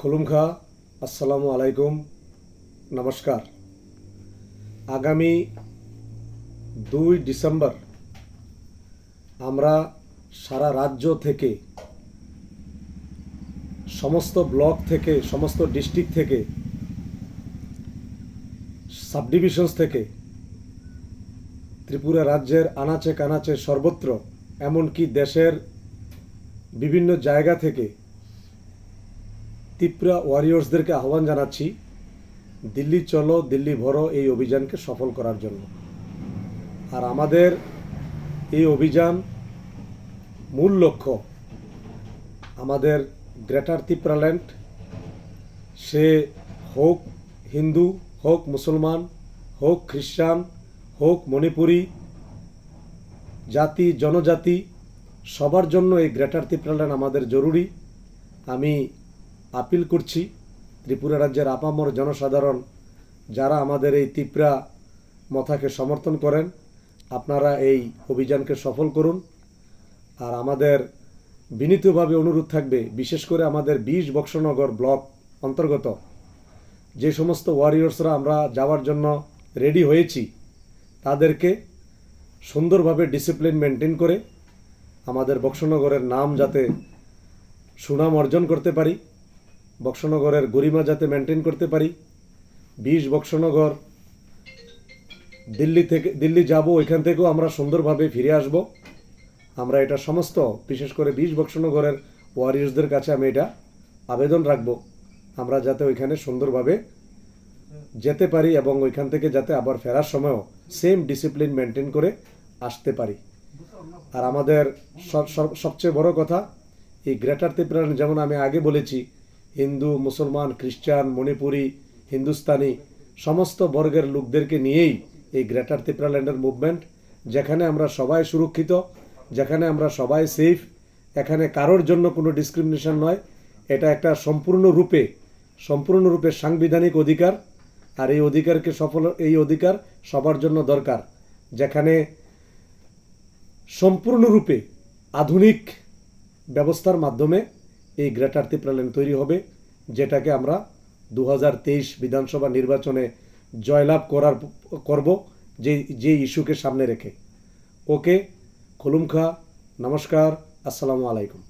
খুলুমখা আসসালামু আলাইকুম নমস্কার। আগামী 2 ডিসেম্বর আমরা সারা রাজ্য থেকে, সমস্ত ব্লক থেকে, সমস্ত ডিস্ট্রিক্ট থেকে, সাব ডিভিশনস থেকে, ত্রিপুরা রাজ্যের আনাচে কানাচে সর্বত্র, এমনকি দেশের বিভিন্ন জায়গা থেকে ত্রিপুরা ওয়ারিয়র্সদেরকে আহ্বান জানাচ্ছি দিল্লি চলো দিল্লি ভরো এই অভিযানকে সফল করার জন্য। আর আমাদের এই অভিযান মূল লক্ষ্য আমাদের গ্রেটার ত্রিপুরাল্যান্ড, সে হোক হিন্দু, হোক মুসলমান, হোক খ্রিস্টান, হোক মণিপুরি, জাতি জনজাতি, সবার জন্য এই গ্রেটার ত্রিপুরাল্যান্ড আমাদের জরুরি। আমি আপিল করছি ত্রিপুরা রাজ্যের আপামর জনসাধারণ যারা আমাদের এই ত্রিপুরা মথাকে সমর্থন করেন, আপনারা এই অভিযানকে সফল করুন। আর আমাদের বিনীতভাবে অনুরোধ থাকবে, বিশেষ করে আমাদের 20 বক্সনগর ব্লক অন্তর্গত যে সমস্ত ওয়ারিয়র্সরা আমরা যাওয়ার জন্য রেডি হয়েছি, তাদেরকে সুন্দরভাবে ডিসিপ্লিন মেনটেন করে আমাদের বক্সনগরের নাম যাতে সুনাম অর্জন করতে পারি, বক্সনগরের গরিমা যাতে মেনটেন করতে পারি। 20 বক্সনগর দিল্লি যাব, ওইখান থেকেও আমরা সুন্দরভাবে ফিরে আসব। আমরা এটা সমস্ত, বিশেষ করে 20 বক্সনগরের ওয়ারিয়র্সদের কাছে আমি এটা আবেদন রাখব, আমরা যাতে ওইখানে সুন্দরভাবে যেতে পারি এবং ওইখান থেকে যাতে আবার ফেরার সময়ও সেম ডিসিপ্লিন মেনটেন করে আসতে পারি। আর আমাদের সবচেয়ে বড় কথা, এই গ্রেটার ত্রিপুরাল্যান্ড, যেমন আমি আগে বলেছি, হিন্দু, মুসলমান, খ্রিস্টান, মণিপুরি, হিন্দুস্তানি, সমস্ত বর্গের লোকদেরকে নিয়েই এই গ্রেটার ত্রিপুরাল্যান্ডের মুভমেন্ট, যেখানে আমরা সবাই সুরক্ষিত, যেখানে আমরা সবাই সেফ, এখানে কারোর জন্য কোনো ডিসক্রিমিনেশন নয়। এটা একটা সম্পূর্ণরূপে সাংবিধানিক অধিকার। আর এই অধিকারকে এই অধিকার সবার জন্য দরকার, যেখানে সম্পূর্ণরূপে আধুনিক ব্যবস্থার মাধ্যমে এই গ্রেটার ত্রিপুরাল্যান্ড তৈরি হবে, যেটাকে আমরা 2023 বিধানসভা নির্বাচনে জয়লাভ করব, যে ইস্যুকে সামনে রেখে। ওকে, খুলুমখা, নমস্কার, আসসালামু আলাইকুম।